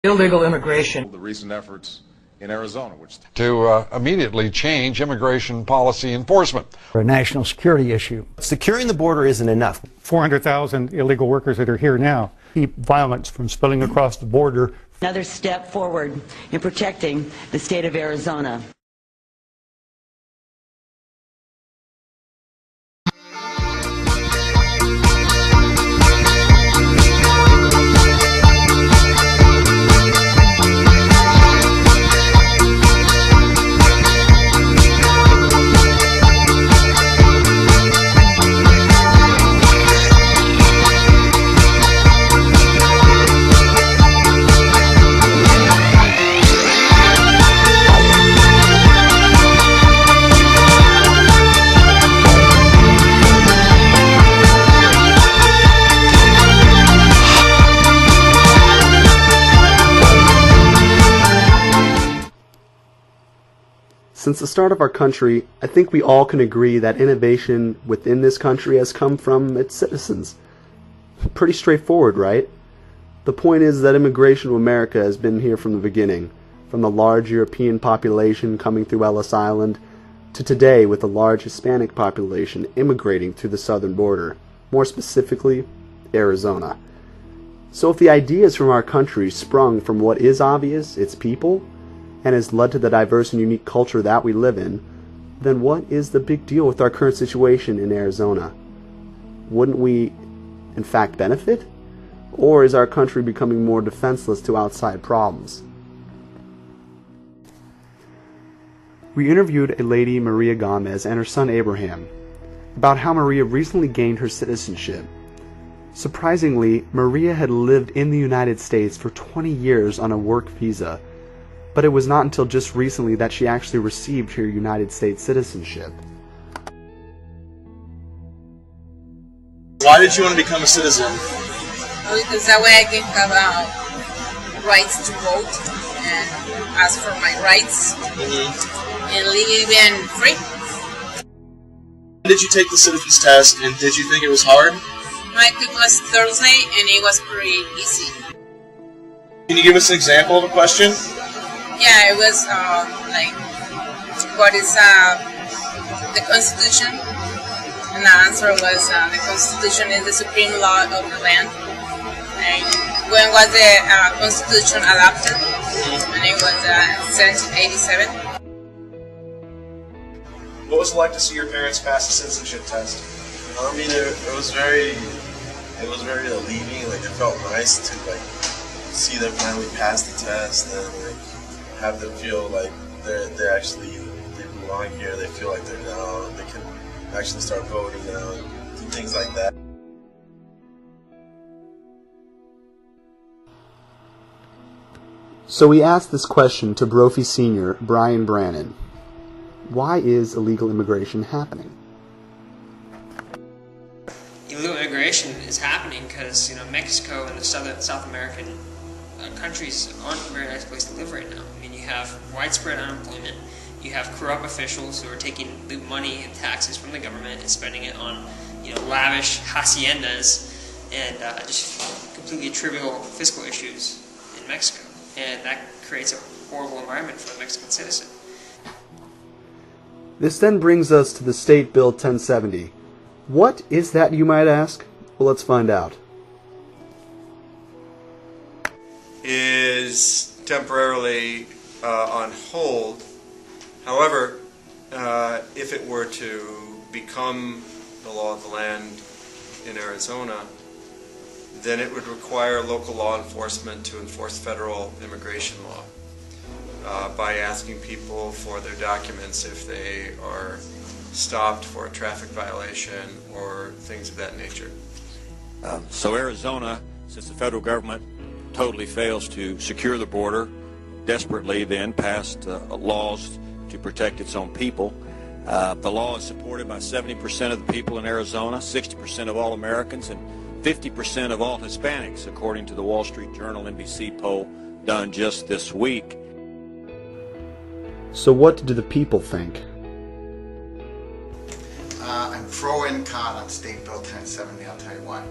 Illegal immigration. The recent efforts in Arizona, to immediately change immigration policy enforcement. A national security issue. Securing the border isn't enough. 400,000 illegal workers that are here now keep violence from spilling across the border. Another step forward in protecting the state of Arizona. Since the start of our country, I think we all can agree that innovation within this country has come from its citizens. Pretty straightforward, right? The point is that immigration to America has been here from the beginning, from the large European population coming through Ellis Island, to today with a large Hispanic population immigrating through the southern border, more specifically, Arizona. So if the ideas from our country sprung from what is obvious, its people, and has led to the diverse and unique culture that we live in, then what is the big deal with our current situation in Arizona? Wouldn't we, in fact, benefit? Or is our country becoming more defenseless to outside problems? We interviewed a lady, Maria Gomez, and her son Abraham, about how Maria recently gained her citizenship. Surprisingly, Maria had lived in the United States for 20 years on a work visa, but it was not until just recently that she actually received her United States citizenship. Why did you want to become a citizen? Because that way I can have rights to vote and ask for my rights and live and free. Did you take the citizens test and did you think it was hard? My took last Thursday and it was pretty easy. Can you give us an example of a question? Yeah, it was like, what is the Constitution? And the answer was the Constitution is the supreme law of the land. And when was the Constitution adopted? And it was 1787. What was it like to see your parents pass the citizenship test? I mean, it was very relieving. Like, it felt nice to see them finally pass the test and have them feel like they belong here. They feel like they're now, they can actually start voting now and do things like that. So we asked this question to Brophy Sr. Brian Brannon. Why is illegal immigration happening? Illegal immigration is happening because Mexico and the South American countries aren't a very nice place to live right now. I mean, you have widespread unemployment, you have corrupt officials who are taking the money and taxes from the government and spending it on lavish haciendas and just completely trivial fiscal issues in Mexico. And that creates a horrible environment for the Mexican citizen. This then brings us to the State Bill 1070. What is that, you might ask? Well, let's find out. Is temporarily on hold. However, if it were to become the law of the land in Arizona, then it would require local law enforcement to enforce federal immigration law by asking people for their documents if they are stopped for a traffic violation or things of that nature. So Arizona, since the federal government totally fails to secure the border, desperately then passed laws to protect its own people. The law is supported by 70% of the people in Arizona, 60% of all Americans, and 50% of all Hispanics, according to the Wall Street Journal NBC poll done just this week. So what do the people think? I'm pro and con on State Bill 1070, I'll tell you what.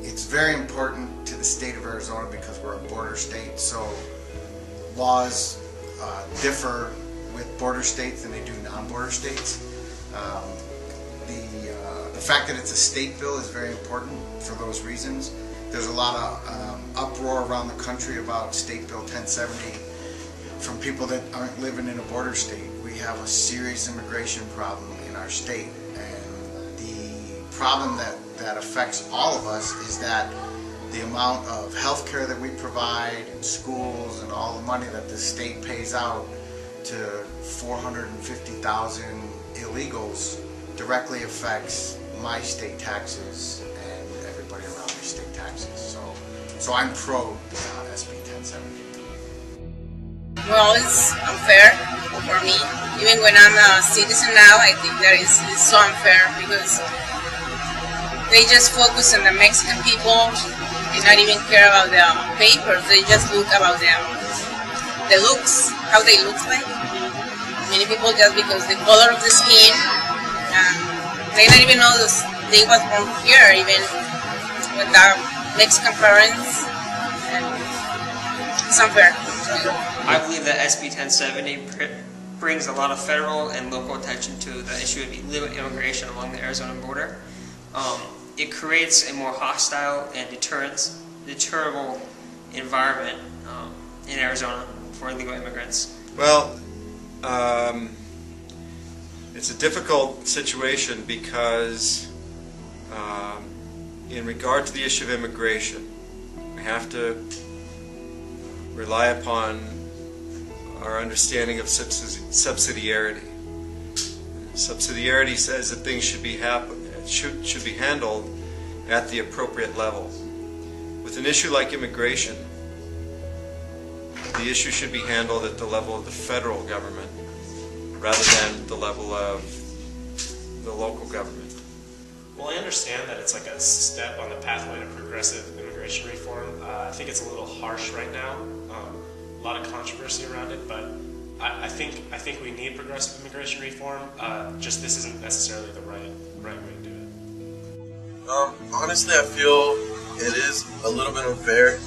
It's very important to the the state of Arizona because we're a border state, so laws differ with border states than they do non-border states. The fact that it's a state bill is very important for those reasons. There's a lot of uproar around the country about State Bill 1070 from people that aren't living in a border state. We have a serious immigration problem in our state, and the problem that affects all of us is that the amount of health care that we provide and schools and all the money that the state pays out to 450,000 illegals directly affects my state taxes and everybody around my state taxes. So I'm pro SB 1070. Well, it's unfair for me. Even when I'm a citizen now, I think that it's so unfair because they just focus on the Mexican people and not even care about the papers. They just look about the looks, how they look like. Many people just because the color of the skin, they don't even know they was born here, even with the Mexican parents. And it's unfair. I believe that SB 1070 brings a lot of federal and local attention to the issue of illegal immigration along the Arizona border. It creates a more hostile and deterrable environment in Arizona for illegal immigrants. Well, it's a difficult situation because in regard to the issue of immigration, we have to rely upon our understanding of subsidiarity. Subsidiarity says that things should be handled at the appropriate level. With an issue like immigration, the issue should be handled at the level of the federal government rather than the level of the local government. Well, I understand that it's like a step on the pathway to progressive immigration reform. I think it's a little harsh right now. A lot of controversy around it, but I think we need progressive immigration reform. Just this isn't necessarily the right way to do it. Honestly, I feel it is a little bit unfair.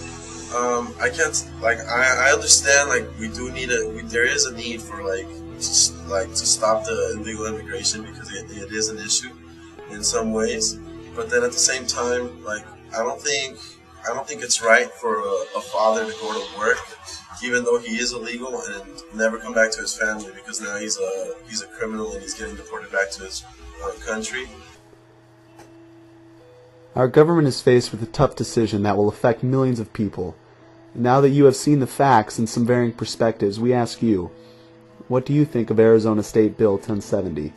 I can't I understand we do need there is a need for to stop the illegal immigration because it is an issue in some ways, but then at the same time I don't think it's right for a father to go to work even though he is illegal and never come back to his family because now he's a criminal and he's getting deported back to his country. Our government is faced with a tough decision that will affect millions of people. Now that you have seen the facts and some varying perspectives, we ask you, what do you think of Arizona State Bill 1070?